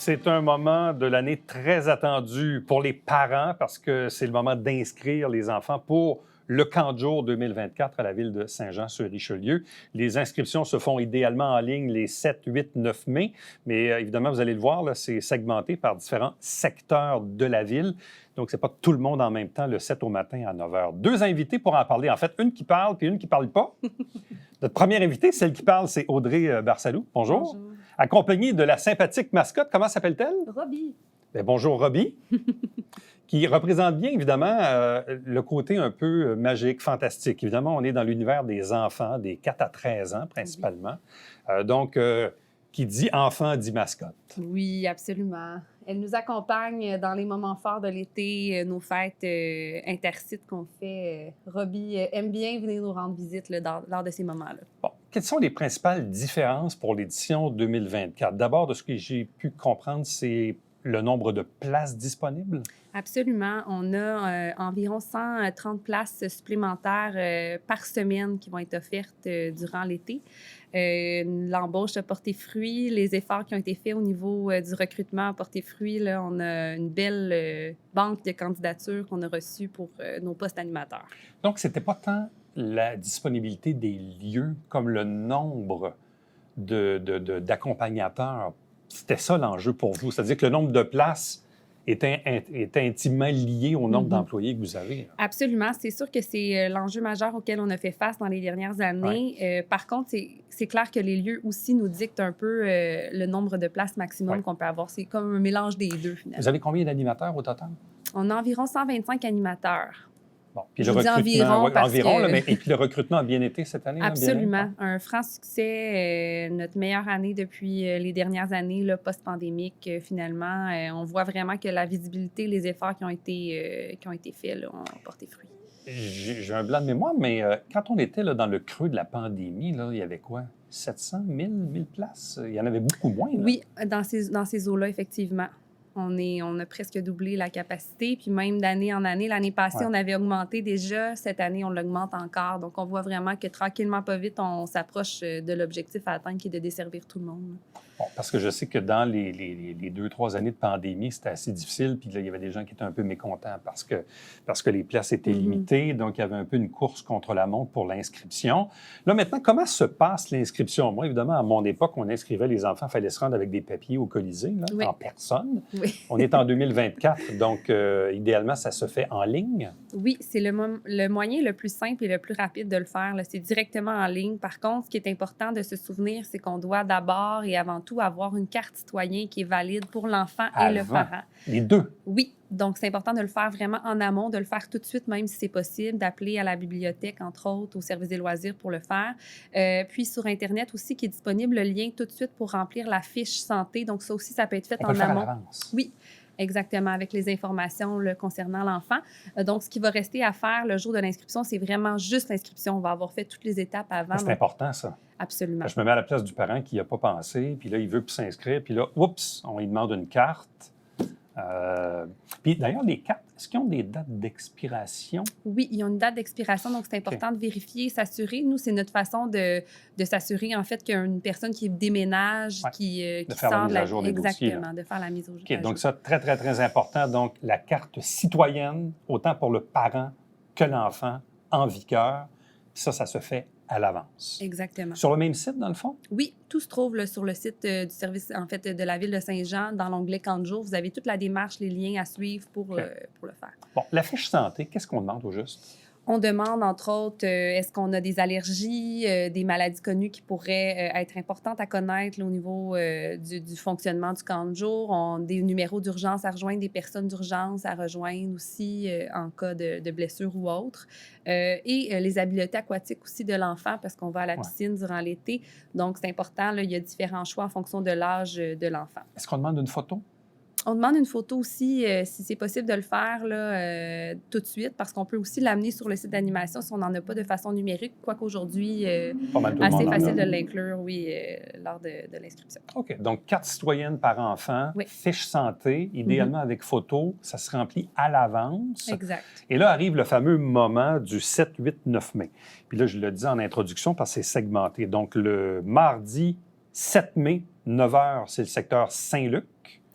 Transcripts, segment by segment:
C'est un moment de l'année très attendu pour les parents parce que c'est le moment d'inscrire les enfants pour le camp de jour 2024 à la ville de Saint-Jean-sur-Richelieu. Les inscriptions se font idéalement en ligne les 7, 8, 9 mai, mais évidemment, vous allez le voir, là, c'est segmenté par différents secteurs de la ville. Donc, ce n'est pas tout le monde en même temps le 7 au matin à 9 h. Deux invités pour en parler. En fait, une qui parle puis une qui ne parle pas. Notre première invitée, celle qui parle, c'est Audrey Barsalou. Bonjour. Bonjour. Accompagnée de la sympathique mascotte, comment s'appelle-t-elle? Robbie. Bien, bonjour, Robbie, qui représente bien, évidemment, le côté un peu magique, fantastique. Évidemment, on est dans l'univers des enfants, des 4 à 13 ans, principalement. Donc, qui dit enfant, dit mascotte. Oui, absolument. Elle nous accompagne dans les moments forts de l'été, nos fêtes intercites qu'on fait. Robbie aime bien venir nous rendre visite là, lors de ces moments-là. Bon, quelles sont les principales différences pour l'édition 2024? D'abord, de ce que j'ai pu comprendre, c'est le nombre de places disponibles? Absolument. On a environ 130 places supplémentaires par semaine qui vont être offertes durant l'été. L'embauche a porté fruit. Les efforts qui ont été faits au niveau du recrutement ont porté fruit. Là, on a une belle banque de candidatures qu'on a reçues pour nos postes animateurs. Donc, ce n'était pas tant la disponibilité des lieux comme le nombre d'accompagnateurs. C'était ça l'enjeu pour vous. C'est-à-dire que le nombre de places est intimement lié au nombre d'employés que vous avez. Absolument. C'est sûr que c'est l'enjeu majeur auquel on a fait face dans les dernières années. Ouais. Par contre, c'est clair que les lieux aussi nous dictent un peu le nombre de places maximum qu'on peut avoir. C'est comme un mélange des deux, finalement. Vous avez combien d'animateurs au total? On a environ 125 animateurs. Bon, puis je le recrutement, environ, parce environ que... là, et puis le recrutement a bien été cette année? Absolument. Là, bien... Un franc succès. Notre meilleure année depuis les dernières années là, post-pandémiques. Finalement, on voit vraiment que la visibilité, les efforts qui ont été faits là, ont porté fruit. J'ai un blanc de mémoire, mais quand on était là, dans le creux de la pandémie, là, il y avait quoi? 700, 1000 places? Il y en avait beaucoup moins. Là. Oui, dans ces eaux-là, effectivement. On a presque doublé la capacité. Puis même d'année en année, l'année passée, on avait augmenté déjà. Cette année, on l'augmente encore. Donc, on voit vraiment que tranquillement, pas vite, on s'approche de l'objectif à atteindre qui est de desservir tout le monde. Bon, parce que je sais que dans les 2-3 années de pandémie, c'était assez difficile. Puis là, il y avait des gens qui étaient un peu mécontents parce que les places étaient limitées. Donc, il y avait un peu une course contre la montre pour l'inscription. Là, maintenant, comment se passe l'inscription? Moi, évidemment, à mon époque, on inscrivait les enfants. Il fallait se rendre avec des papiers au Colisée, là, en personne. Oui. On est en 2024. Donc, idéalement, ça se fait en ligne. Oui, c'est le moyen le plus simple et le plus rapide de le faire. C'est directement en ligne. Par contre, ce qui est important de se souvenir, c'est qu'on doit d'abord et avant tout avoir une carte citoyen qui est valide pour l'enfant et le parent. Les deux? Oui. Donc, c'est important de le faire vraiment en amont, de le faire tout de suite, même si c'est possible, d'appeler à la bibliothèque, entre autres, au service des loisirs pour le faire. Puis, sur Internet aussi, qui est disponible, le lien tout de suite pour remplir la fiche santé. Donc, ça aussi, ça peut être fait en amont. Oui. Exactement, avec les informations là, concernant l'enfant. Donc, ce qui va rester à faire le jour de l'inscription, c'est vraiment juste l'inscription. On va avoir fait toutes les étapes avant. C'est important, ça. Absolument. Je me mets à la place du parent qui n'y a pas pensé, puis là, il veut s'inscrire, puis là, oups, on lui demande une carte. Puis d'ailleurs, les cartes, est-ce qu'ils ont des dates d'expiration? Oui, ils ont une date d'expiration, donc c'est important de vérifier, s'assurer. Nous, c'est notre façon de s'assurer, en fait, qu'il y a une personne qui déménage, qui sort de la jour exactement, de faire la mise au jour. OK, donc ça, très, très, très important. Donc, la carte citoyenne, autant pour le parent que l'enfant, en vigueur. Puis ça se fait à l'avance. Exactement. Sur le même site, dans le fond? Oui, tout se trouve là, sur le site du service, en fait, de la Ville de Saint-Jean, dans l'onglet Camp de jour. Vous avez toute la démarche, les liens à suivre pour le faire. Bon, la fiche santé, qu'est-ce qu'on demande au juste? On demande, entre autres, est-ce qu'on a des allergies, des maladies connues qui pourraient être importantes à connaître là, au niveau du fonctionnement du camp de jour. Des numéros d'urgence à rejoindre, des personnes d'urgence à rejoindre aussi en cas de blessure ou autre. Et les habiletés aquatiques aussi de l'enfant parce qu'on va à la piscine durant l'été. Donc, c'est important. Là, il y a différents choix en fonction de l'âge de l'enfant. Est-ce qu'on demande une photo? On demande une photo aussi, si c'est possible de le faire là, tout de suite, parce qu'on peut aussi l'amener sur le site d'animation si on n'en a pas de façon numérique, quoiqu'aujourd'hui, assez facile de l'inclure, lors de l'inscription. OK. Donc, carte citoyenne par enfant, fiche santé, idéalement avec photo, ça se remplit à l'avance. Exact. Et là arrive le fameux moment du 7, 8, 9 mai. Puis là, je le dis en introduction parce que c'est segmenté. Donc, le mardi 7 mai, 9 h, c'est le secteur Saint-Luc.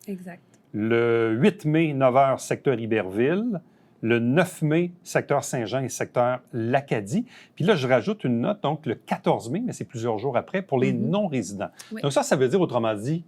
Exact. Le 8 mai, 9 h, secteur Iberville. Le 9 mai, secteur Saint-Jean et secteur l'Acadie. Puis là, je rajoute une note, donc le 14 mai, mais c'est plusieurs jours après, pour les non-résidents. Oui. Donc ça veut dire, autrement dit,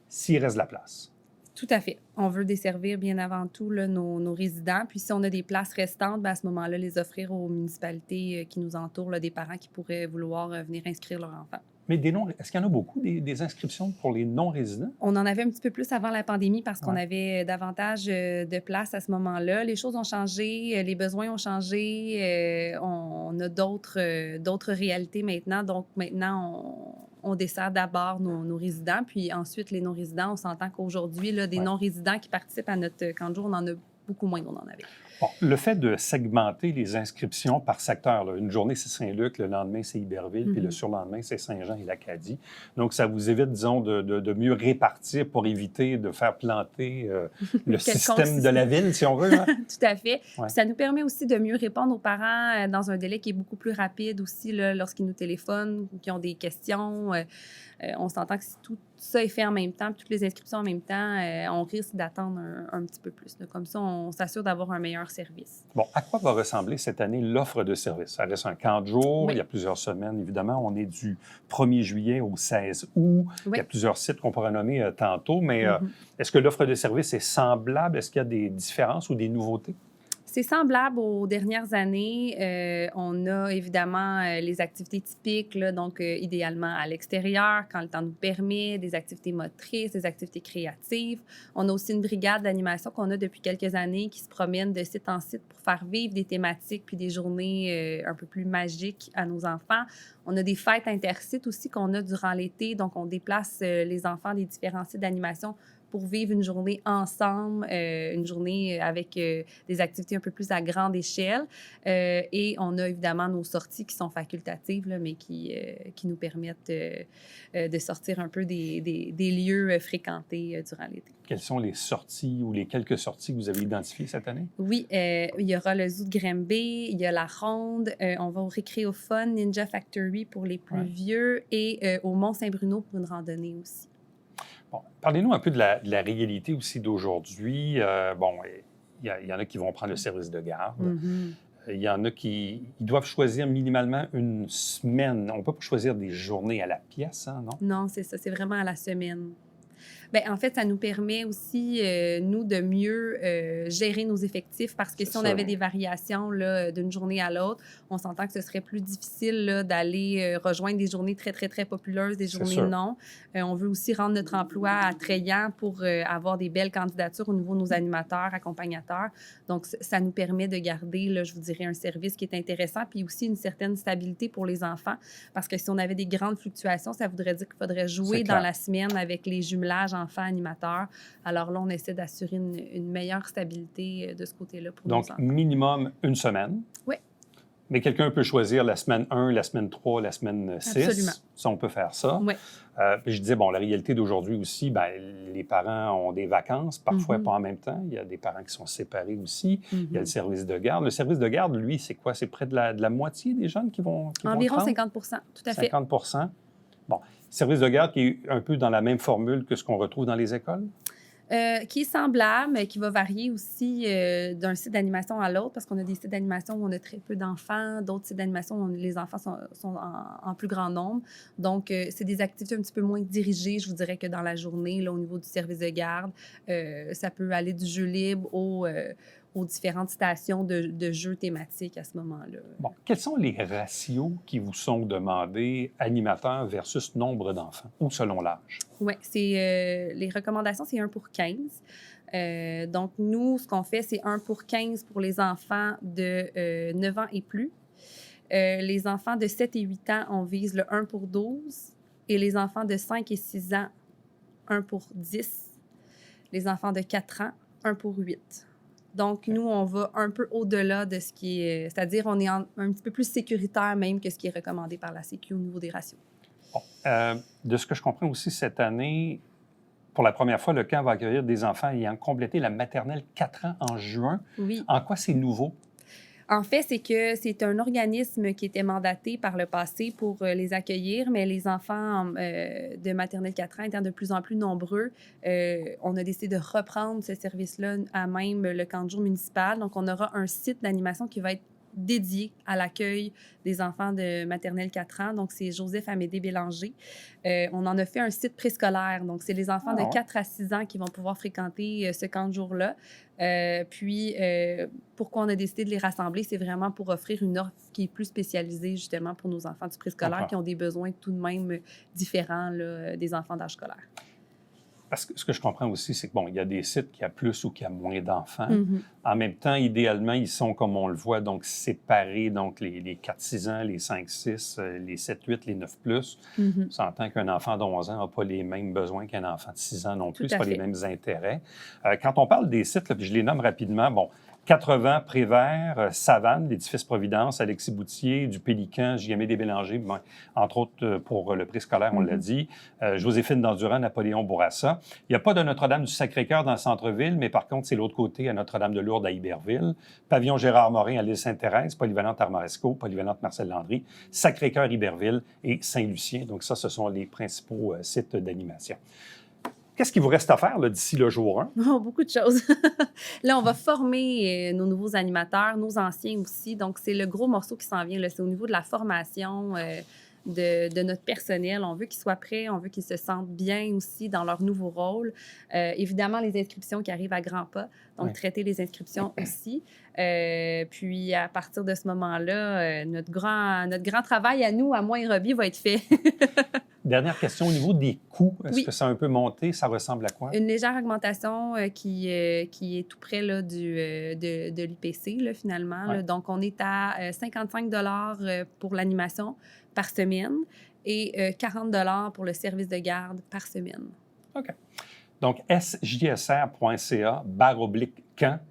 s'il reste de la place. Tout à fait. On veut desservir bien avant tout là, nos résidents. Puis si on a des places restantes, bien, à ce moment-là, les offrir aux municipalités qui nous entourent, là, des parents qui pourraient vouloir venir inscrire leur enfant. Mais est-ce qu'il y en a beaucoup, des inscriptions pour les non-résidents? On en avait un petit peu plus avant la pandémie parce qu'on avait davantage de place à ce moment-là. Les choses ont changé, les besoins ont changé, on a d'autres réalités maintenant. Donc maintenant, on dessert d'abord nos résidents, puis ensuite les non-résidents. On s'entend qu'aujourd'hui, là, des non-résidents qui participent à notre camp de jour, on en a beaucoup moins qu'on en avait. Bon, le fait de segmenter les inscriptions par secteur, là, une journée, c'est Saint-Luc, le lendemain, c'est Iberville, puis le surlendemain, c'est Saint-Jean et l'Acadie. Donc, ça vous évite, disons, de mieux répartir pour éviter de faire planter le système de la ville, si on veut. Hein? Tout à fait. Ouais. Ça nous permet aussi de mieux répondre aux parents dans un délai qui est beaucoup plus rapide aussi, là, lorsqu'ils nous téléphonent ou qu'ils ont des questions. On s'entend que si tout ça est fait en même temps, toutes les inscriptions en même temps, on risque d'attendre un petit peu plus. Là. Comme ça, on s'assure d'avoir un meilleur service. Bon, à quoi va ressembler cette année l'offre de service? Ça reste un camp de jour, il y a plusieurs semaines, évidemment. On est du 1er juillet au 16 août. Il y a plusieurs sites qu'on pourra nommer tantôt, mais est-ce que l'offre de service est semblable? Est-ce qu'il y a des différences ou des nouveautés? C'est semblable aux dernières années. On a évidemment les activités typiques, là, donc idéalement à l'extérieur, quand le temps nous permet, des activités motrices, des activités créatives. On a aussi une brigade d'animation qu'on a depuis quelques années qui se promène de site en site pour faire vivre des thématiques puis des journées un peu plus magiques à nos enfants. On a des fêtes intersites aussi qu'on a durant l'été, donc on déplace les enfants des différents sites d'animation pour vivre une journée ensemble, une journée avec des activités un peu plus à grande échelle. Et on a évidemment nos sorties qui sont facultatives, là, mais qui nous permettent de sortir un peu des lieux fréquentés durant l'été. Quelles sont les sorties ou les quelques sorties que vous avez identifiées cette année? Oui, il y aura le zoo de Granby, il y a la Ronde, on va au Récréophone, Ninja Factory pour les plus vieux et au Mont-Saint-Bruno pour une randonnée aussi. Bon, parlez-nous un peu de la réalité aussi d'aujourd'hui. Bon, il y en a qui vont prendre le service de garde. Il y en a qui doivent choisir minimalement une semaine. On ne peut pas choisir des journées à la pièce, hein, non? Non, c'est ça. C'est vraiment à la semaine. Bien, en fait, ça nous permet aussi, nous, de mieux gérer nos effectifs parce que si on avait des variations là, d'une journée à l'autre, on s'entend que ce serait plus difficile là, d'aller rejoindre des journées très, très, très populeuses, des journées non. On veut aussi rendre notre emploi attrayant pour avoir des belles candidatures au niveau de nos animateurs, accompagnateurs. Donc, ça nous permet de garder, là, je vous dirais, un service qui est intéressant puis aussi une certaine stabilité pour les enfants parce que si on avait des grandes fluctuations, ça voudrait dire qu'il faudrait jouer dans la semaine avec les jumelages enfants animateurs. Alors là, on essaie d'assurer une meilleure stabilité de ce côté-là pour nos enfants. Donc, minimum une semaine. Oui. Mais quelqu'un peut choisir la semaine 1, la semaine 3, la semaine 6. Absolument. Ça, on peut faire ça. Oui. Je disais, bon, la réalité d'aujourd'hui aussi, bien, les parents ont des vacances, parfois pas en même temps. Il y a des parents qui sont séparés aussi. Il y a le service de garde. Le service de garde, lui, c'est quoi? C'est près de la moitié des jeunes qui vont Environ 50 %, tout à fait. 50 %. Bon. Service de garde qui est un peu dans la même formule que ce qu'on retrouve dans les écoles? Qui est semblable, mais qui va varier aussi d'un site d'animation à l'autre, parce qu'on a des sites d'animation où on a très peu d'enfants, d'autres sites d'animation où les enfants sont en plus grand nombre. Donc, c'est des activités un petit peu moins dirigées, je vous dirais, que dans la journée, là, au niveau du service de garde. Ça peut aller du jeu libre aux différentes stations de jeux thématiques à ce moment-là. Bon, quels sont les ratios qui vous sont demandés, animateurs versus nombre d'enfants, ou selon l'âge? Oui, les recommandations, c'est 1 pour 15. Donc, nous, ce qu'on fait, c'est 1 pour 15 pour les enfants de 9 ans et plus. Les enfants de 7 et 8 ans, on vise le 1 pour 12. Et les enfants de 5 et 6 ans, 1 pour 10. Les enfants de 4 ans, 1 pour 8. Donc, nous, on va un peu au-delà de ce qui est... C'est-à-dire, on est un petit peu plus sécuritaire même que ce qui est recommandé par la Sécu au niveau des ratios. Bon. De ce que je comprends aussi, cette année, pour la première fois, le camp va accueillir des enfants ayant complété la maternelle 4 ans en juin. Oui. En quoi c'est nouveau? En fait, c'est que c'est un organisme qui était mandaté par le passé pour les accueillir, mais les enfants de maternelle 4 ans étant de plus en plus nombreux, on a décidé de reprendre ce service-là à même le camp de jour municipal. Donc, on aura un site d'animation qui va être dédié à l'accueil des enfants de maternelle 4 ans. Donc, c'est Joseph-Amédée Bélanger. On en a fait un site préscolaire. Donc, c'est les enfants de 4 à 6 ans qui vont pouvoir fréquenter ce camp de jour-là. Pourquoi on a décidé de les rassembler? C'est vraiment pour offrir une offre qui est plus spécialisée, justement, pour nos enfants du préscolaire qui ont des besoins tout de même différents là, des enfants d'âge scolaire. Parce que ce que je comprends aussi, c'est que, bon, il y a des sites qui a plus ou qui a moins d'enfants. Mm-hmm. En même temps, idéalement, ils sont, comme on le voit, donc séparés, donc les 4-6 ans, les 5-6, les 7-8, les 9+. Mm-hmm. On s'entend qu'un enfant de 11 ans n'a pas les mêmes besoins qu'un enfant de 6 ans non plus, c'est pas les mêmes intérêts. Quand on parle des sites, là, puis je les nomme rapidement, bon, 80, Prévert, Savane, l'édifice Providence, Alexis Boutier, du Pélican, J.M.D. Bélanger, bon, entre autres pour le préscolaire, on l'a dit, Joséphine d'Endurant, Napoléon Bourassa. Il n'y a pas de Notre-Dame du Sacré-Cœur dans le centre-ville, mais par contre, c'est l'autre côté, à Notre-Dame de Lourdes, à Iberville, Pavillon Gérard Morin, à l'île Sainte-Thérèse, Polyvalente Armoresco, Polyvalente Marcel Landry, Sacré-Cœur, Iberville et Saint-Lucien. Donc ça, ce sont les principaux sites d'animation. Qu'est-ce qu'il vous reste à faire là, d'ici le jour 1? Oh, beaucoup de choses. Là, on va former nos nouveaux animateurs, nos anciens aussi. Donc, c'est le gros morceau qui s'en vient. Là. C'est au niveau de la formation de notre personnel. On veut qu'ils soient prêts, on veut qu'ils se sentent bien aussi dans leur nouveau rôle. Évidemment, les inscriptions qui arrivent à grands pas. Donc, traiter les inscriptions aussi. Puis, à partir de ce moment-là, notre grand travail à nous, à moi et Robbie, va être fait. Dernière question, au niveau des coûts, est-ce que ça a un peu monté? Ça ressemble à quoi? Une légère augmentation qui est tout près là, de l'IPC, là, finalement. Là. Donc, on est à 55 $ pour l'animation par semaine et 40 $ pour le service de garde par semaine. OK. Donc, sjsr.ca/camp,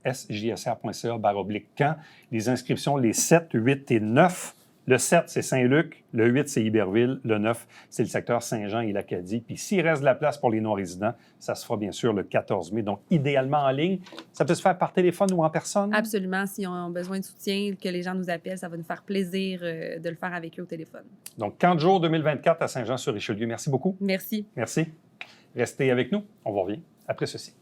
sjsr.ca/camp. Les inscriptions, les 7, 8 et 9. Le 7, c'est Saint-Luc. Le 8, c'est Iberville. Le 9, c'est le secteur Saint-Jean et l'Acadie. Puis s'il reste de la place pour les non-résidents, ça se fera bien sûr le 14 mai. Donc, idéalement en ligne. Ça peut se faire par téléphone ou en personne? Absolument. Si on a besoin de soutien, que les gens nous appellent, ça va nous faire plaisir de le faire avec eux au téléphone. Donc, camp de jour 2024 à Saint-Jean-sur-Richelieu. Merci beaucoup. Merci. Merci. Restez avec nous. On vous revient après ceci.